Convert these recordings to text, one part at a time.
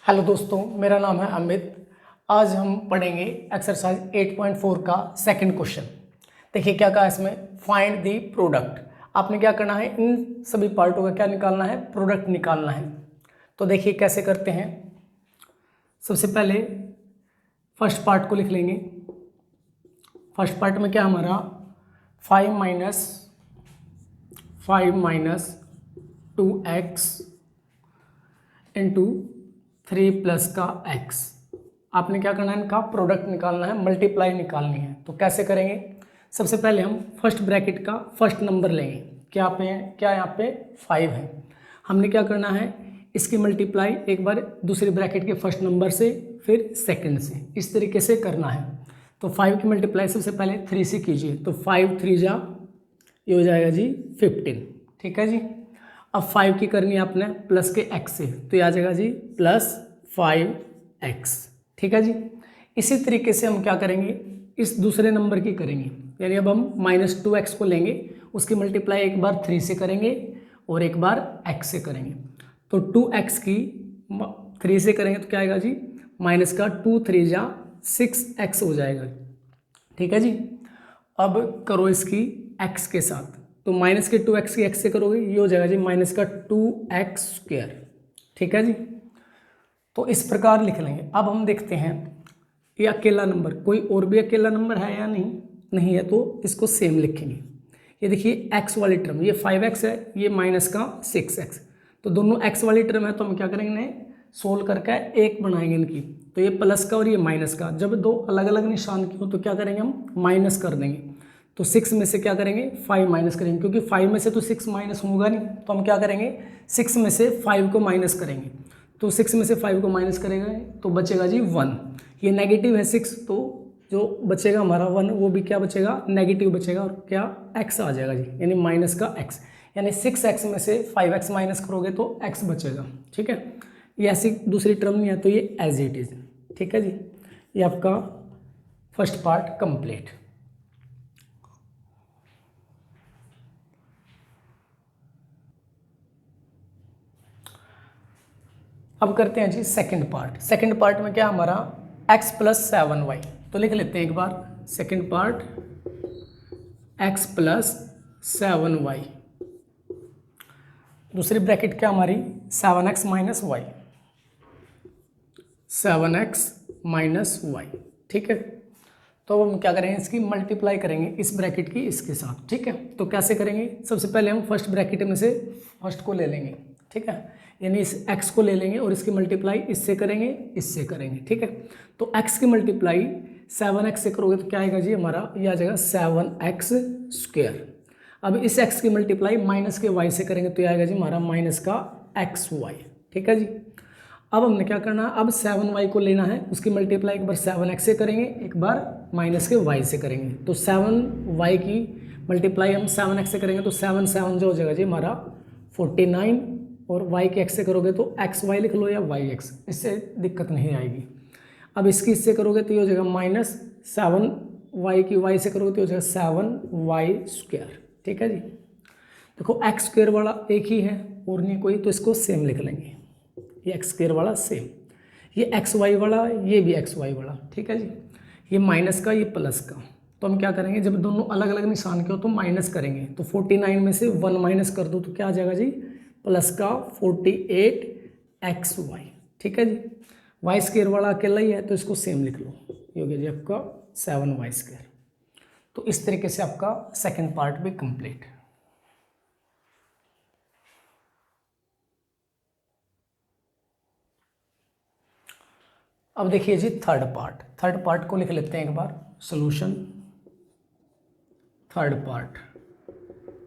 Hello दोस्तों, मेरा नाम है अमित। आज हम पढ़ेंगे एक्सरसाइज 8.4 का सेकंड क्वेश्चन। देखिए क्या कहा इसमें, फाइंड द प्रोडक्ट। आपने क्या करना है, इन सभी पार्टों का क्या निकालना है, प्रोडक्ट निकालना है। तो देखिए कैसे करते हैं। सबसे पहले फर्स्ट पार्ट को लिख लेंगे। फर्स्ट पार्ट में क्या हमारा 5 माइनस 2x इंटू 3 प्लस का x। आपने क्या करना है, इनका प्रोडक्ट निकालना है, मल्टीप्लाई निकालनी है। तो कैसे करेंगे, सबसे पहले हम फर्स्ट ब्रैकेट का फर्स्ट नंबर लेंगे। क्या यहाँ पे 5 है। हमने क्या करना है, इसकी मल्टीप्लाई एक बार दूसरे ब्रैकेट के फर्स्ट नंबर से, फिर सेकंड से, इस तरीके से करना है। तो 5 की मल्टीप्लाई सबसे पहले 3 से कीजिए। तो 5 3 जा, ये हो जाएगा जी 15। ठीक है जी। अब 5 की करनी है आपने प्लस के x से, तो ये आ जाएगा जी प्लस 5x। ठीक है जी। इसी तरीके से हम क्या करेंगे, इस दूसरे नंबर की करेंगे। यानी अब हम माइनस 2x को लेंगे, उसकी मल्टीप्लाई एक बार 3 से करेंगे और एक बार x से करेंगे। तो 2x की 3 से करेंगे तो क्या आएगा जी, माइनस का 2 3 जा 6x हो जाएगा। ठीक है जी। अब करो इसकी x के साथ, तो माइनस के 2x की x से करोगे, ये हो जाएगा जी माइनस का 2x स्क्वायर। ठीक है जी। तो इस प्रकार लिख लेंगे। अब हम देखते हैं ये अकेला नंबर, कोई और भी अकेला नंबर है या नहीं है, तो इसको सेम लिखेंगे। ये देखिए x वाली टर्म, ये 5x है, ये माइनस का 6x। तो दोनों x वाली टर्म है, तो हम क्या करेंगे, सोल्व करके एक बनाएंगे इनकी। तो ये प्लस का और ये माइनस का, जब दो अलग अलग निशान की हो तो क्या करेंगे, हम माइनस कर देंगे। तो 6 में से क्या करेंगे, 5 माइनस करेंगे, क्योंकि 5 में से तो 6 माइनस होगा नहीं। तो हम क्या करेंगे, 6 में से 5 को माइनस करेंगे। तो 6 में से 5 को माइनस करेंगे तो बचेगा जी 1। ये नेगेटिव है 6, तो जो बचेगा हमारा 1, वो भी क्या बचेगा, नेगेटिव बचेगा, और क्या x आ जाएगा जी, यानी माइनस का x। यानी 6x में से 5x माइनस करोगे तो x बचेगा। ठीक है। ये ऐसी दूसरी टर्म नहीं है, तो ये एज इट इज। ठीक है जी। ये आपका फर्स्ट पार्ट कंप्लीट। अब करते हैं जी सेकंड पार्ट। सेकंड पार्ट में क्या हमारा x प्लस 7y। तो लिख लेते हैं एक बार, second part x plus 7y। दूसरी ब्रैकेट क्या हमारी 7x minus Y, 7x minus Y. ठीक है। तो हम क्या करेंगे, इसकी मल्टीप्लाई करेंगे इस ब्रैकेट की इसके साथ। ठीक है। तो कैसे करेंगे, सबसे पहले हम फर्स्ट ब्रैकेट में से फर्स्ट को ले लेंगे। ठीक है। यानी इस x को ले लेंगे और इसकी मल्टीप्लाई इससे करेंगे, इससे करेंगे। ठीक है। तो x की मल्टीप्लाई 7x से करोगे तो क्या आएगा जी, हमारा ये आ जाएगा 7x स्क्वायर। अब इस x की मल्टीप्लाई माइनस के y से करेंगे तो ये आएगा जी हमारा माइनस का xy। ठीक है जी। अब हमने क्या करना है, अब 7y को लेना है, उसकी मल्टीप्लाई एक बार 7x से करेंगे, एक बार माइनस के y से करेंगे। तो 7y की मल्टीप्लाई हम 7x से करेंगे तो 7 7 जो हो जाएगा जी हमारा 49, और y के x से करोगे तो xy लिख लो या yx, इससे दिक्कत नहीं आएगी। अब इसकी इससे करोगे तो ये हो जाएगा माइनस 7y की y से करोगे तो हो जाएगा 7y स्क्वायर। ठीक है जी। देखो x स्क्वायर वाला एक ही है और नहीं कोई, तो इसको सेम लिख लेंगे। ये x स्क्वायर वाला सेम, ये xy वाला, ये भी xy वाला। ठीक है जी। ये माइनस का, ये प्लस का। तो हम क्या करेंगे, जब दोनों अलग अलग निशान के हो तो माइनस करेंगे। तो 49 में से 1 माइनस कर दो तो क्या आ जाएगा जी, प्लस का 48xy। ठीक है जी। वाई स्क्वायर वाला अकेला ही है, तो इसको सेम लिख लो, ये हो गया जी आपका 7y स्क्वायर। तो इस तरीके से आपका सेकंड पार्ट भी कंप्लीट। अब देखिए जी थर्ड पार्ट। थर्ड पार्ट को लिख लेते हैं एक बार, सॉल्यूशन थर्ड पार्ट।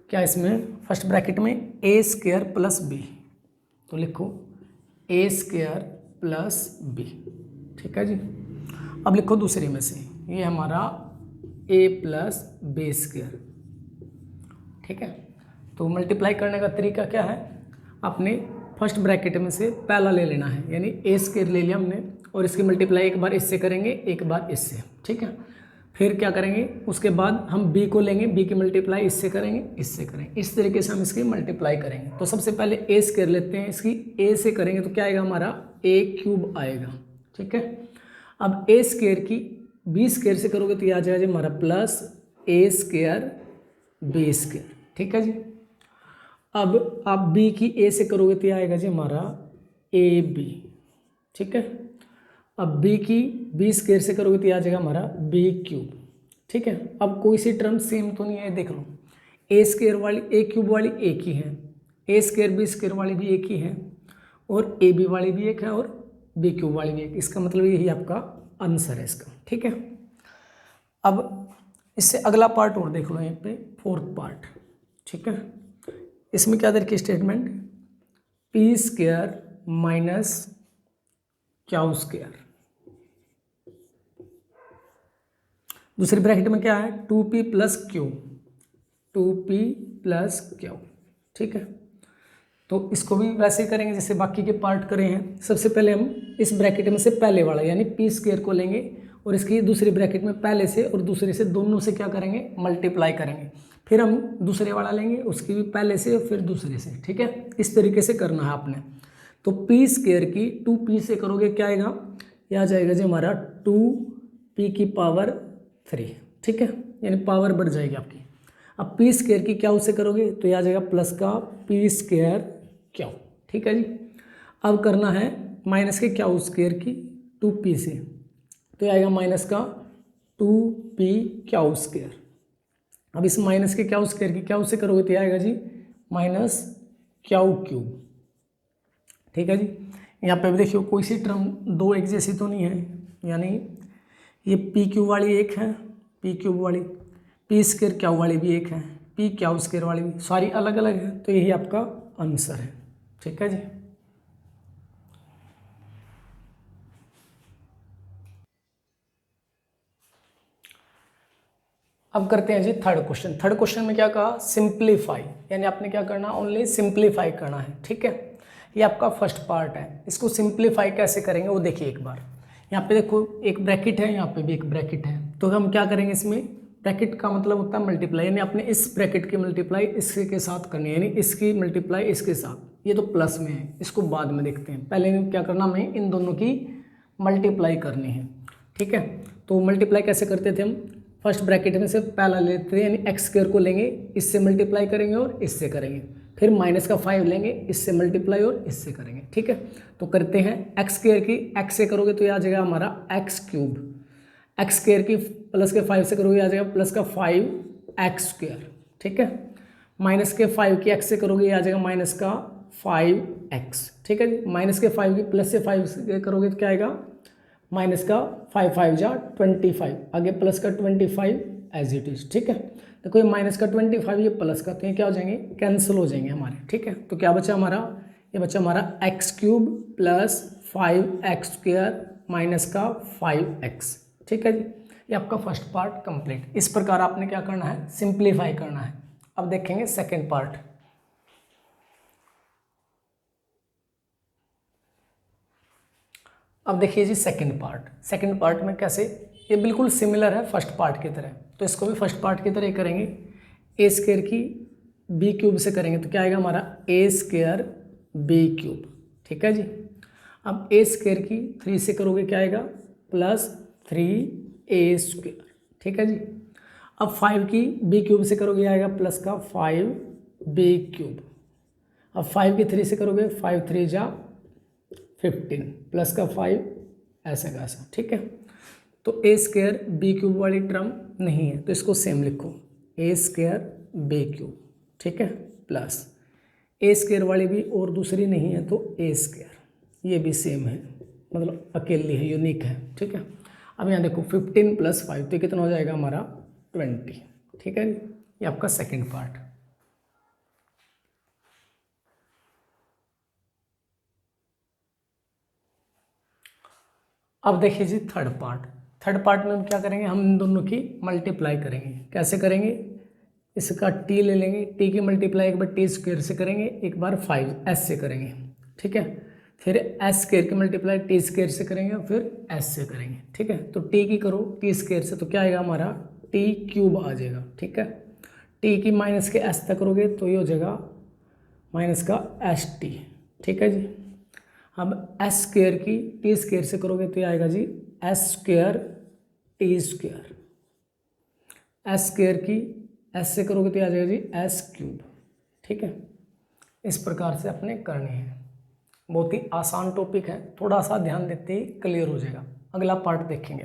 क्या इसमें फर्स्ट ब्रैकेट में a स्क्वायर प्लस b, तो लिखो a स्क्वायर प्लस b। ठीक है जी। अब लिखो दूसरे में से, ये हमारा a प्लस b स्क्वायर। ठीक है। तो मल्टीप्लाई करने का तरीका क्या है, आपने फर्स्ट ब्रैकेट में से पहला ले लेना है, यानी a स्क्वायर ले लिया हमने, और इसकी मल्टीप्लाई एक बार इससे करेंगे, एक बार इससे। ठीक है। फिर क्या करेंगे, उसके बाद हम b को लेंगे, b की मल्टीप्लाई इससे करेंगे, इससे करेंगे, इस तरीके से हम इसकी मल्टीप्लाई करेंगे। तो सबसे पहले a स्क्वायर लेते हैं, इसकी a से करेंगे तो क्या आएगा हमारा ए क्यूब आएगा, ठीक है। अब ए स्क्वायर की बी स्क्वायर से करोगे तो ये आ जाएगा जी हमारा प्लस ए स्क्वायर बी स्क्वायर, ठीक है जी। अब आप बी की ए से करोगे तो ये आएगा जी हमारा ए बी, ठीक है। अब बी की बी स्क्वायर से करोगे तो ये आ जाएगा हमारा बी क्यूब, ठीक है। अब कोई सी टर्म सेम तो नहीं है, देख लो, ए स्क्वायर वाली ए क्यूब वाली एक ही है, ए स्क्वायर बी स्क्वायर वाली भी एक ही है, और ए बी वाली भी एक है, और बी क्यूब वाली भी एक। इसका मतलब यही आपका आंसर है इसका, ठीक है। अब इससे अगला पार्ट और देख लो यहाँ पे, फोर्थ पार्ट, ठीक है। इसमें क्या दे रखी statement, P square minus Q square, दूसरी ब्रैकेट में क्या है 2p plus Q, 2p plus Q, ठीक है। तो इसको भी वैसे ही करेंगे जैसे बाकी के पार्ट करे हैं। सबसे पहले हम इस ब्रैकेट में से पहले वाला यानी पी स्क्वायर को लेंगे और इसकी दूसरी ब्रैकेट में पहले से और दूसरे से दोनों से क्या करेंगे, मल्टीप्लाई करेंगे। फिर हम दूसरे वाला लेंगे, उसकी भी पहले से और फिर दूसरे से, ठीक है। इस तरीके से करना है आपने। तो पी स्क्वायर की 2p से करोगे क्या आएगा, यह आ जाएगा जी हमारा 2p की पावर 3, ठीक है, यानी पावर बढ़ जाएगी आपकी। अब पी स्क्वायर की क्यू से करोगे तो यह आ जाएगा प्लस का पी स्क्वायर क्यू, ठीक है जी। अब करना है माइनस के क्यू स्क्वायर की 2p से, तो यह आएगा माइनस का 2p क्यू स्क्वायर। अब इस माइनस के क्यू स्क्वायर की क्यू से करोगे तो यह आएगा जी माइनस क्यू क्यूब, ठीक है जी। यहाँ पे भी देखियो कोई सी टर्म दो एक जैसी तो नहीं है, यानी ये पी क्यू वाली एक है, पी क्यूब वाली, पी स्क्वायर क्यू वाली भी एक है, पी क्यू स्क्वायर वाली भी, सारी अलग अलग है। तो यही आपका आंसर है, ठीक है जी। अब करते हैं जी थर्ड क्वेश्चन। थर्ड क्वेश्चन में क्या कहा, सिंप्लीफाई, यानी आपने क्या करना, ओनली सिंप्लीफाई करना है, ठीक है। ये आपका फर्स्ट पार्ट है। इसको सिंप्लीफाई कैसे करेंगे वो देखिए एक बार। यहाँ पे देखो एक ब्रैकेट है, यहाँ पे भी एक ब्रैकेट है, तो हम क्या करेंगे, इसमें ब्रैकेट का मतलब होता है मल्टीप्लाई, यानी आपने इस ब्रैकेट की मल्टीप्लाई इसके के साथ करनी है, यानी इसकी मल्टीप्लाई इसके साथ। ये तो प्लस में है, इसको बाद में देखते हैं, पहले क्या करना, हमें इन दोनों की मल्टीप्लाई करनी है, ठीक है। तो मल्टीप्लाई कैसे करते थे हम, फर्स्ट ब्रैकेट में से पहला लेते हैं, यानी एक्स स्क्वायर को लेंगे, इससे मल्टीप्लाई करेंगे और इससे करेंगे, फिर माइनस का 5 लेंगे, इससे मल्टीप्लाई और इससे करेंगे, ठीक है। तो करते हैं एक्स स्क्वायर की एक्स से करोगे तो ये आ जाएगा हमारा एक्स क्यूब, एक्स स्क्वायर की प्लस के 5 से करोगे आ जाएगा प्लस का 5 एक्स स्क्वायर, ठीक है। माइनस के 5 की एक्स से करोगे ये आ जाएगा माइनस का 5x, ठीक है जी। माइनस के 5 की प्लस से 5 से करोगे तो क्या आएगा, माइनस का 5 5 जा 25, आगे प्लस का 25 एज इट इज, ठीक है। देखो ये माइनस का 25 ये प्लस का, तो ये क्या हो जाएंगे, कैंसिल हो जाएंगे हमारे, ठीक है। तो क्या बचा हमारा, ये बचा हमारा x cube plus 5x square minus का 5x, ठीक है जी। ये आपका फर्स्ट पार्ट कंप्लीट। इस प्रकार आपने क्या करना है, सिंप्लीफाई करना है। अब देखेंगे सेकेंड पार्ट। अब देखिए जी सेकंड पार्ट। सेकंड पार्ट में कैसे, ये बिल्कुल सिमिलर है फर्स्ट पार्ट की तरह, तो इसको भी फर्स्ट पार्ट की तरह करेंगे। ए स्क्वायर की बी क्यूब से करेंगे तो क्या आएगा हमारा ए स्क्वायर बी क्यूब, ठीक है जी। अब ए स्क्वायर की 3 से करोगे क्या आएगा, प्लस 3a स्क्वायर, ठीक है जी। अब 5 की बी क्यूब से करोगे आएगा प्लस का 5b क्यूब। अब 5 की 3 से करोगे 5 3 जा 15 प्लस का 5 ऐसा का ऐसा, ठीक है। तो ए स्क्वायर बी क्यूब वाली टर्म नहीं है तो इसको सेम लिखो, ए स्क्वायर बी क्यूब, ठीक है, प्लस ए स्क्वायर वाली भी और दूसरी नहीं है तो ए स्क्वायर, ये भी सेम है, मतलब अकेली है, यूनिक है, ठीक है। अब यहाँ देखो 15 प्लस 5 तो कितना हो जाएगा हमारा 20, ठीक है। ये आपका सेकंड पार्ट। अब देखिए जी थर्ड पार्ट। थर्ड पार्ट में हम क्या करेंगे, हम इन दोनों की मल्टीप्लाई करेंगे। कैसे करेंगे, इसका टी ले लेंगे, टी की मल्टीप्लाई एक बार टी स्क्वायर से करेंगे, एक बार 5s से करेंगे, ठीक है। फिर एस स्क्वायर की मल्टीप्लाई टी स्क्वायर से करेंगे और फिर एस से करेंगे, ठीक है। तो टी की करो टी स्क्वायर से तो क्या आएगा हमारा टी क्यूब आ जाएगा, ठीक है। टी की माइनस के एस तक करोगे तो ये हो जाएगा माइनस का एस टी, ठीक है जी। अब एस स्क्वायर की टी स्क्वायर से करोगे तो ये आएगा G S square T square. S square की एस से करोगे तो आ जाएगा जी एस क्यूब। ठीक है, इस प्रकार से अपने करनी है। बहुत ही आसान टॉपिक है, थोड़ा सा ध्यान देते ही क्लियर हो जाएगा। अगला पार्ट देखेंगे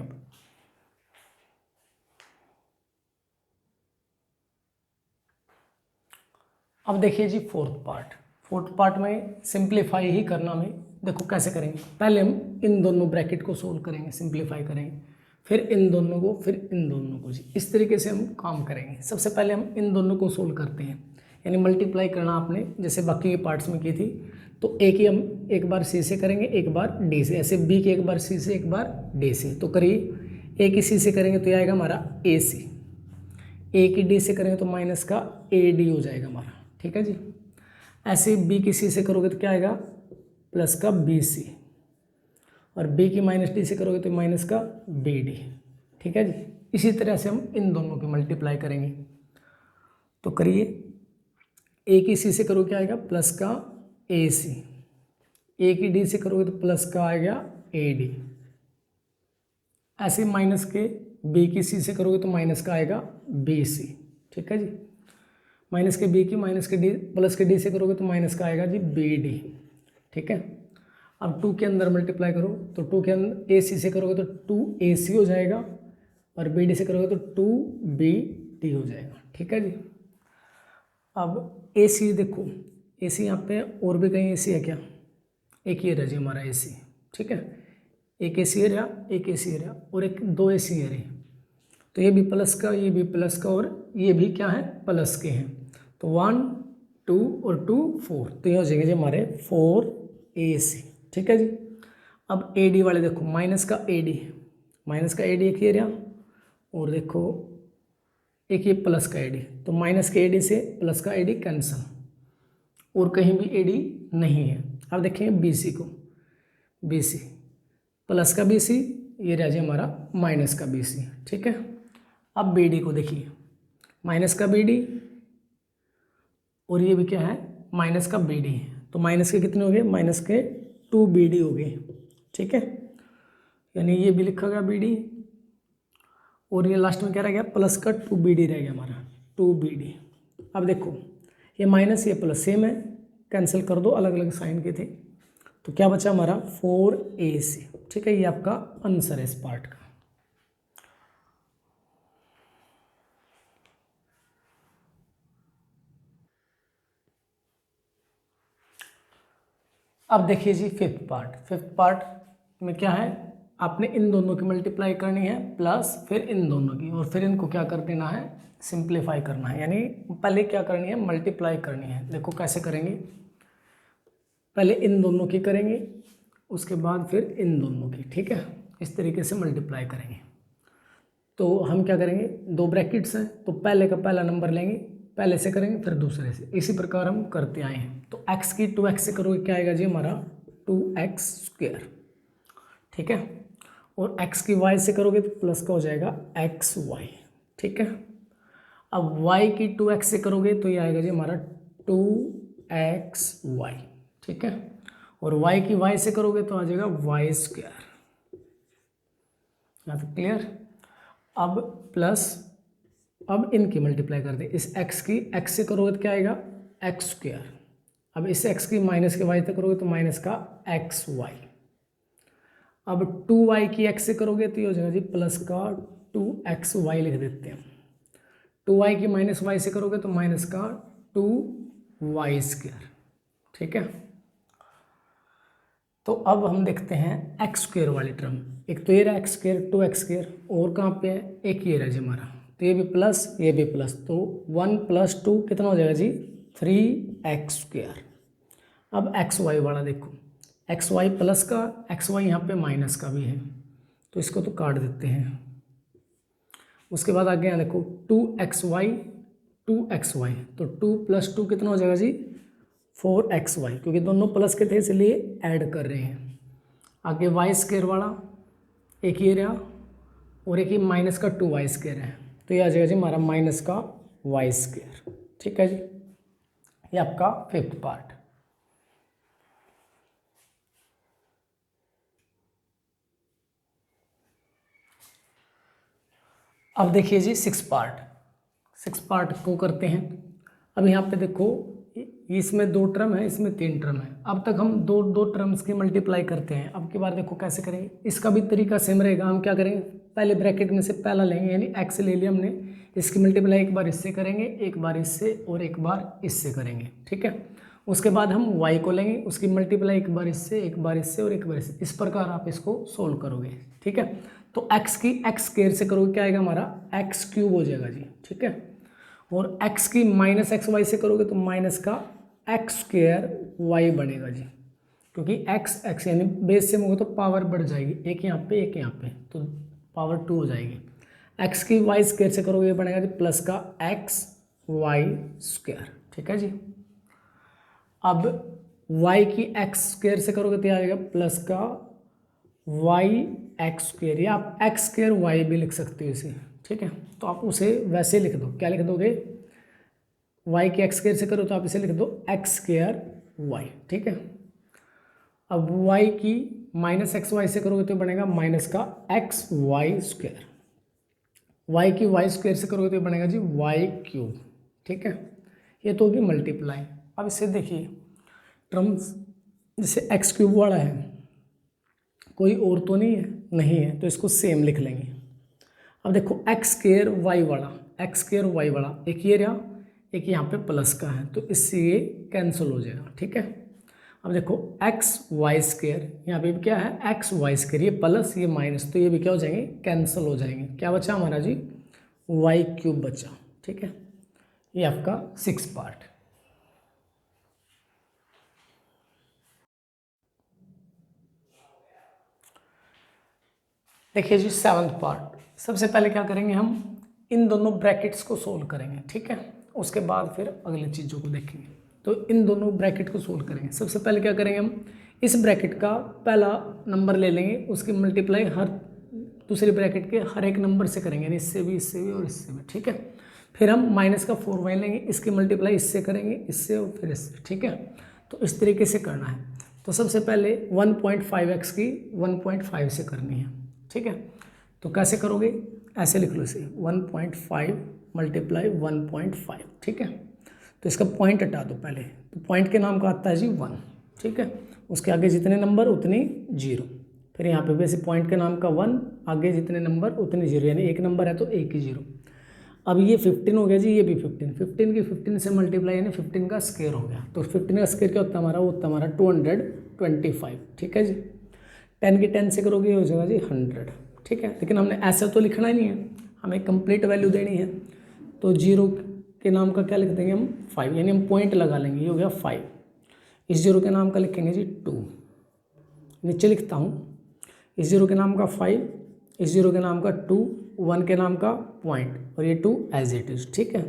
अब देखिए जी फोर्थ पार्ट में सिंप्लीफाई ही करना में। देखो कैसे करेंगे, पहले हम इन दोनों ब्रैकेट को सोल्व करेंगे, सिंप्लीफाई करेंगे, फिर इन दोनों को, फिर इन दोनों को जी। इस तरीके से हम काम करेंगे। सबसे पहले हम इन दोनों को सोल्व करते हैं, यानी मल्टीप्लाई करना आपने जैसे बाकी के पार्ट्स में की थी। तो ए की हम एक बार सी से करेंगे, एक बार डी से, ऐसे बी की एक बार सी से, एक बार डी से। तो करिए, ए की सी से करेंगे तो ये आएगा हमारा ए सी, ए की डी से करेंगे तो माइनस का ए डी हो जाएगा हमारा। ठीक है जी। ऐसे बी की सी से करोगे तो क्या आएगा, प्लस का बी सी, और बी की माइनस डी से करोगे तो माइनस का बी डी। ठीक है जी। इसी तरह से हम इन दोनों की मल्टीप्लाई करेंगे। तो करिए, ए की सी से करोगे क्या आएगा, प्लस का ए सी, ए की डी से करोगे तो प्लस का आएगा ए डी। ऐसे माइनस के बी की सी से करोगे तो माइनस का आएगा बी सी। ठीक है जी। माइनस के बी की माइनस के डी प्लस के डी से करोगे तो माइनस का आएगा जी बी डी। ठीक है। अब 2 के अंदर मल्टीप्लाई करो तो 2 के अंदर ए सी से करोगे तो 2 ए सी हो जाएगा, और बी डी से करोगे तो 2 बी डी हो जाएगा। ठीक है जी। अब ए सी देखो, ए सी यहाँ पे और भी कहीं ए सी है क्या, एक ही रहा जी हमारा ए सी। ठीक है, एक ए सी रहा, एक ए सी रहा, और एक 2 ए सी रहे। तो ये भी प्लस का, ये भी प्लस का, और ये भी क्या है, प्लस के हैं। तो 1 2 और 2 4, तो ये हो जाएंगे जी हमारे 4 ए सी। ठीक है जी। अब ए डी वाले देखो, माइनस का ए डी, माइनस का ए डी एक ये रहा, और देखो एक ये प्लस का ए डी। तो माइनस के ए डी से प्लस का ए डी कैंसिल, और कहीं भी ए डी नहीं है। अब देखेंगे बी सी को, बी सी प्लस का बी सी, ये रह जाए हमारा माइनस का बी सी। ठीक है। अब बी डी को देखिए, माइनस का बी डी, और ये भी क्या है, माइनस का बी डी। तो माइनस के कितने हो गए, माइनस के 2 बी डी हो गए। ठीक है, यानी ये भी लिखा गया बी डी, और ये लास्ट में क्या रह गया, प्लस का 2 बी डी रह गया हमारा, 2 बी डी। अब देखो, ये माइनस ये प्लस सेम है, कैंसिल कर दो, अलग अलग साइन के थे। तो क्या बचा हमारा 4 ए सी। ठीक है, ये आपका आंसर है इस पार्ट का। अब देखिए जी फिफ्थ पार्ट में क्या है, आपने इन दोनों की मल्टीप्लाई करनी है, प्लस फिर इन दोनों की, और फिर इनको क्या कर देना है, सिंप्लीफाई करना है। यानी पहले क्या करनी है, मल्टीप्लाई करनी है। देखो कैसे करेंगे, पहले इन दोनों की करेंगे, उसके बाद फिर इन दोनों की। ठीक है, इस तरीके से मल्टीप्लाई करेंगे। तो हम क्या करेंगे, 2 ब्रैकेट्स हैं, तो पहले का पहला नंबर लेंगे, पहले से करेंगे फिर दूसरे से, इसी प्रकार हम करते आए हैं। तो x की 2x से करोगे क्या आएगा जी हमारा 2x स्क्वायर। ठीक है, और x की y से करोगे तो प्लस का हो जाएगा xy। ठीक है। अब y की 2x से करोगे तो ये आएगा जी हमारा 2xy। ठीक है, और y की y से करोगे तो आ जाएगा y स्क्वायर। यहाँ तक क्लियर। अब प्लस, अब इनकी मल्टीप्लाई कर दे, इस x की x से करोगे तो क्या आएगा x स्क्वायर। अब इस x की माइनस के y तक करोगे तो माइनस का xy। अब 2y की x से करोगे तो ये हो जाएगा जी प्लस का 2xy लिख देते हैं। 2y की माइनस y से करोगे तो माइनस का 2y स्क्वायर। ठीक है। तो अब हम देखते हैं एक्स स्क्वायर वाली टर्म। एक तो ये रहा एक्स स्क्वायर, 2x स्क्वायर, और कहाँ पे है, एक ये रहा जी हमारा। तो ये भी प्लस, ये भी प्लस, तो 1 + 2 कितना हो जाएगा जी 3x स्क्वायर। अब एक्स वाई वाला देखो, एक्स वाई प्लस का, एक्स वाई यहाँ पे माइनस का भी है, तो इसको तो काट देते हैं। उसके बाद आगे यहाँ देखो 2xy, 2xy, तो 2 + 2 कितना हो जाएगा जी 4xy, क्योंकि दोनों प्लस के थे इसलिए ऐड कर रहे हैं। आगे वाई स्क्वायर वाला एक ये रहा, और एक ही माइनस का 2y स्क्वायर है, तो ये आ जाएगा जी हमारा माइनस का y स्क्वायर। ठीक है जी, ये आपका फिफ्थ पार्ट। अब देखिए जी सिक्स पार्ट को करते हैं। अब यहाँ पे देखो इसमें 2 टर्म है, इसमें 3 टर्म है। अब तक हम दो टर्म्स की मल्टीप्लाई करते हैं। अब की बार देखो कैसे करेंगे, इसका भी तरीका सेम रहेगा। हम क्या करेंगे, पहले ब्रैकेट में से पहला लेंगे, यानी एक्स ले लिया हमने, इसकी मल्टीप्लाई एक बार इससे करेंगे, एक बार इससे और एक बार इससे करेंगे, ठीक है। उसके बाद हम वाई को लेंगे, उसकी मल्टीप्लाई एक बार इससे, एक बार इससे और एक बार इससे। इस प्रकार आप इसको सोल्व करोगे, ठीक है। तो एक्स की एक्स स्क्वायर से करोगे क्या आएगा हमारा, एक्स क्यूब हो जाएगा जी, ठीक है। और x की माइनस एक्स वाई से करोगे तो माइनस का एक्स स्क्वायर वाई बनेगा जी, क्योंकि x यानी बेस सेम होगा तो पावर बढ़ जाएगी, एक यहाँ पे एक यहाँ पे, तो पावर 2 हो जाएगी। x की y स्क्वायर से करोगे ये बनेगा जी प्लस का एक्स वाई स्क्वायर, ठीक है जी। अब y की x स्क्वायर से करोगे तो ये आएगा प्लस का वाई एक्स स्क्वायर, या आप एक्स स्क्वायर वाई भी लिख सकते हो इसे, ठीक है। तो आप उसे वैसे लिख दो, क्या लिख दोगे, y की एक्स स्क्वायर से करो तो आप इसे लिख दो एक्स स्क्वायर वाई, ठीक है। अब y की माइनस एक्स वाई से करोगे तो बनेगा माइनस का एक्स वाई स्क्वायर, y की वाई स्क्वायर से करोगे तो बनेगा जी वाई क्यूब, ठीक है। ये तो होगी मल्टीप्लाई। अब इसे देखिए टर्म्स, जैसे एक्स क्यूब वाला है, कोई और तो नहीं है, तो इसको सेम लिख लेंगे। अब देखो एक्स स्क्वायर वाई वाला एक ये रहा, एक यहाँ पे प्लस का है, तो इससे ये कैंसिल हो जाएगा, ठीक है। अब देखो एक्स वाई स्क्वायर, यहाँ पे भी क्या है एक्स वाई स्क्वायर, ये प्लस ये माइनस, तो ये भी क्या हो जाएंगे, कैंसिल हो जाएंगे। क्या बचा हमारा जी, वाई क्यूब बचा, ठीक है। ये आपका 6 पार्ट। देखिए जी 7th पार्ट। सबसे पहले क्या करेंगे, हम इन दोनों ब्रैकेट्स को सोल्व करेंगे, ठीक है। उसके बाद फिर अगली चीज़ों को देखेंगे। तो इन दोनों ब्रैकेट को सोल्व करेंगे। सबसे पहले क्या करेंगे, हम इस ब्रैकेट का पहला नंबर ले लेंगे, उसकी मल्टीप्लाई हर दूसरे ब्रैकेट के हर एक नंबर से करेंगे, यानी इससे भी और इससे भी, ठीक है। फिर हम माइनस का 4y लेंगे, इसकी मल्टीप्लाई इससे करेंगे, इससे और फिर इससे, ठीक है। तो इस तरीके से करना है। तो सबसे पहले 1.5x की 1.5 से करनी है, ठीक है। तो कैसे करोगे, ऐसे लिख लो इसे 1.5 मल्टीप्लाई 1.5, ठीक है। तो इसका पॉइंट हटा दो पहले, तो पॉइंट के नाम का आता है जी 1, ठीक है। उसके आगे जितने नंबर उतनी 0, फिर यहाँ पे वैसे पॉइंट के नाम का 1, आगे जितने नंबर उतने 0, यानी एक नंबर है तो एक ही 0। अब ये 15 हो गया जी, ये भी 15 की 15 से मल्टीप्लाई यानी 15 का स्क्वायर हो गया। तो 15 का स्क्वायर क्या होता है हमारा, वो होता है हमारा 225, ठीक है जी। 10 की 10 से करोगे हो जाएगा जी 100, ठीक है। लेकिन हमने ऐसा तो लिखना ही नहीं है, हमें कंप्लीट वैल्यू देनी है। तो 0 के नाम का क्या लिख देंगे हम 5, यानी हम पॉइंट लगा लेंगे, ये हो गया 5। इस 0 के नाम का लिखेंगे जी 2, नीचे लिखता हूँ, इस 0 के नाम का 5, इस 0 के नाम का 2, 1 के नाम का पॉइंट, और ये 2 एज इट इज, ठीक है।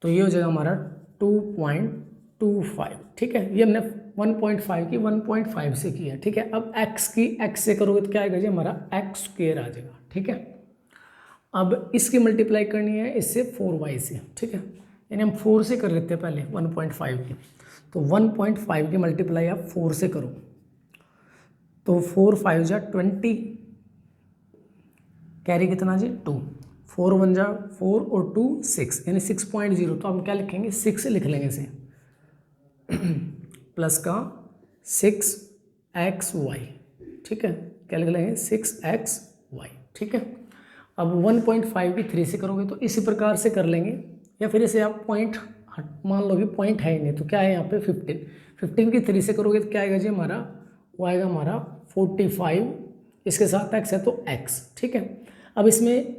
तो ये हो जाएगा हमारा 2.25, ठीक है। ये हमने 1.5 की 1.5 से की है, ठीक है। अब x की x से करोगे तो क्या आएगा जी, हमारा एक्स स्क्वायर आ जाएगा, ठीक है। अब इसकी मल्टीप्लाई करनी है इससे 4y से, ठीक है। यानी हम 4 से कर लेते हैं पहले 1.5 की। तो 1.5 की मल्टीप्लाई आप 4 से करो, तो 4 5 जा 20, कैरी कितना जी 2, 4 1 जा 4 और 2 6, यानी 6.0। तो हम क्या लिखेंगे 6 लिख लेंगे इसे प्लस का 6xy, ठीक है। क्या लिख लेंगे 6xy, ठीक है। अब 1.5 की 3 से करोगे तो इसी प्रकार से कर लेंगे, या फिर इसे आप पॉइंट मान लो कि पॉइंट है ही नहीं, तो क्या है यहाँ पे 15 की 3 से करोगे तो क्या आएगा जी हमारा, वो आएगा हमारा 45, इसके साथ x है तो x, ठीक है। अब इसमें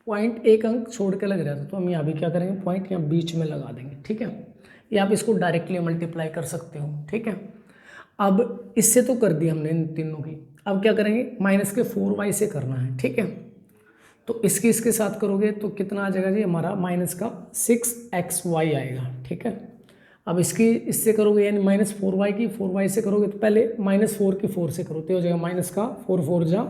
पॉइंट एक अंक छोड़ के लग रहा था, तो हम यहाँ भी क्या करेंगे, पॉइंट यहाँ बीच में लगा देंगे, ठीक है। या आप इसको डायरेक्टली मल्टीप्लाई कर सकते हो, ठीक है। अब इससे तो कर दिया हमने इन तीनों की, अब क्या करेंगे माइनस के 4y से करना है, ठीक है। तो इसके साथ करोगे तो कितना आ जाएगा जी हमारा, माइनस का 6xy आएगा, ठीक है। अब इसकी इससे करोगे यानी माइनस 4y की 4y से करोगे तो पहले -4 की 4 से करो, तो हो जाएगा माइनस का 4 4 जा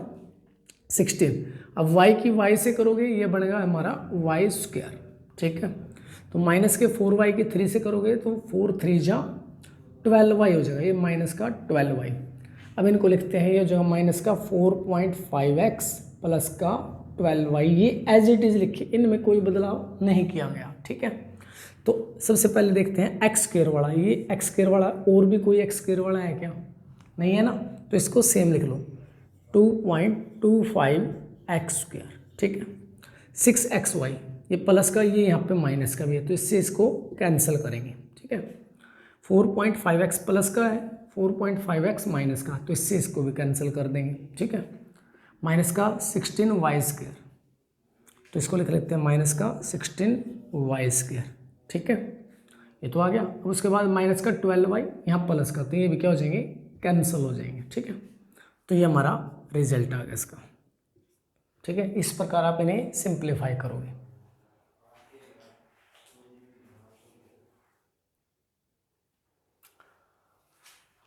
16। अब y की y से करोगे ये बनेगा हमारा y स्क्वायर, ठीक है। तो माइनस के 4y की 3 से करोगे तो 4 3 जा 12y हो जाएगा, ये माइनस का 12y। अब इनको लिखते हैं, ये जो माइनस का 4.5x प्लस का 12y, ये एज इट इज लिखे, इनमें कोई बदलाव नहीं किया गया, ठीक है। तो सबसे पहले देखते हैं एक्स स्क्वायर वाला, ये एक्स स्क्वायर वाला, और भी कोई एक्स स्क्वायर वाला है क्या? नहीं है ना, तो इसको सेम लिख लो 2.25 एक्स स्क्वायर, ठीक है। 6xy, ये प्लस का, ये यहाँ पे माइनस का भी है, तो इससे इसको कैंसिल करेंगे, ठीक है। 4.5x प्लस का है, 4.5x माइनस का, तो इससे इसको भी कैंसिल कर देंगे, ठीक है। माइनस का 16y स्क्वायर, तो इसको लिख लेते हैं माइनस का 16y स्क्वायर, ठीक है। ये तो आ गया। अब उसके बाद माइनस का 12y, यहाँ प्लस का, तो ये भी क्या हो जाएंगे, कैंसिल हो जाएंगे, ठीक है। तो ये हमारा रिजल्ट आ गया इसका, ठीक है। इस प्रकार आप इन्हें सिंप्लीफाई करोगे।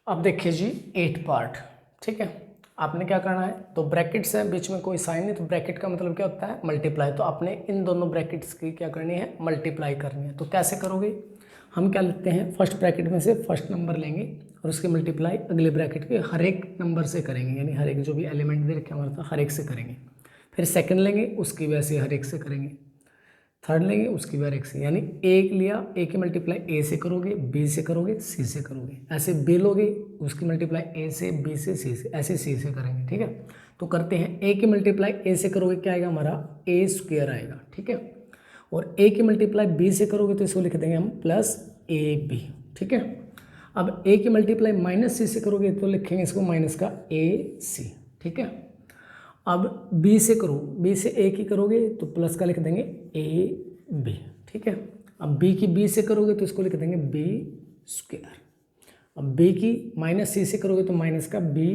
अब देखिए जी 8 पार्ट, ठीक है। आपने क्या करना है, तो ब्रैकेट्स है, बीच में कोई साइन नहीं, तो ब्रैकेट का मतलब क्या होता है, मल्टीप्लाई। तो आपने इन दोनों ब्रैकेट्स की क्या करनी है, मल्टीप्लाई करनी है। तो कैसे करोगे, हम क्या लेते हैं, फर्स्ट ब्रैकेट में से फर्स्ट नंबर लेंगे और उसकी मल्टीप्लाई अगले ब्रैकेट के हर एक नंबर से करेंगे, यानी हर एक जो भी एलिमेंट दे रखे हमारे हर एक से करेंगे। फिर सेकंड लेंगे, उसकी वैसे हर एक से करेंगे। थर्ड लेंगे, उसकी भी हर एक से, यानी एक लिया, ए की मल्टीप्लाई ए से करोगे, बी से करोगे, सी से करोगे। ऐसे बी लोगे, उसकी मल्टीप्लाई ए से, बी से, सी से, ऐसे सी से करेंगे, ठीक है। तो करते हैं, ए की मल्टीप्लाई ए से करोगे, क्या आएगा हमारा, ए स्क्वायर आएगा, ठीक है। और ए की मल्टीप्लाई बी से करोगे तो इसको लिख देंगे हम प्लस ए बी, ठीक है। अब ए की मल्टीप्लाई माइनस सी से करोगे तो लिखेंगे इसको माइनस का ए सी, ठीक है। अब बी से करो, बी से ए की करोगे तो प्लस का लिख देंगे ए बी, ठीक है। अब बी की बी से करोगे तो इसको लिख देंगे बी स्क्वायर। अब बी की माइनस सी से करोगे तो माइनस का बी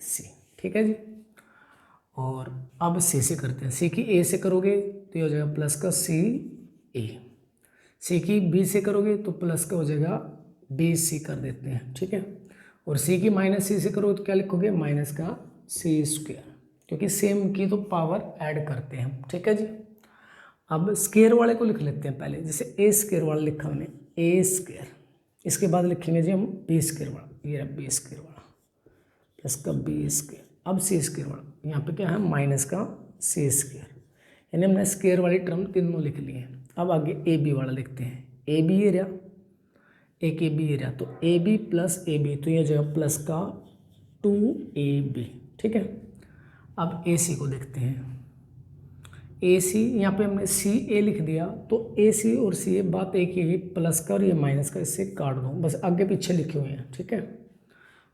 सी, ठीक है जी। और अब सी से करते हैं, सी की ए से करोगे तो ये हो जाएगा प्लस का सी ए, सी की बी से करोगे तो प्लस का हो जाएगा बी सी कर देते हैं, ठीक है। और सी की माइनस सी से करोगे तो क्या लिखोगे, माइनस का सी स्क्वायर, क्योंकि सेम की तो पावर ऐड करते हैं हम, ठीक है जी। अब स्क्वायर वाले को लिख लेते हैं पहले, जैसे ए स्क्वायर वाला लिखा हमने, ए स्क्वायर, इसके बाद लिखेंगे जी हम बी स्क्वायर वाला, ये रहा बी स्क्वायर वाला, प्लस का बी स्क्वायर। अब सी स्क्वायर वाला, यहाँ पे क्या है, माइनस का सी स्क्वायर, यानी हमने स्क्वायर वाली टर्म तीनों लिख ली है। अब आगे ए बी वाला लिखते हैं, ए बी ये रहा, एक ए बी ये रहा, तो A B plus A B, तो ये जो है प्लस का 2ab, ठीक है। अब ए सी को देखते हैं, ए सी, यहाँ पे हमने सी ए लिख दिया, तो ए सी और सी ए बात एक ही है, प्लस का और ये माइनस का, इससे काट दो, बस आगे पीछे लिखे हुए हैं, ठीक है।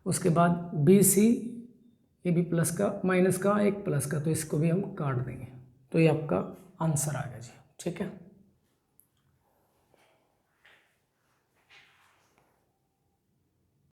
उसके बाद बी सी, ये भी प्लस का माइनस का एक प्लस का, तो इसको भी हम काट देंगे, तो ये आपका आंसर आ गया जी, ठीक है।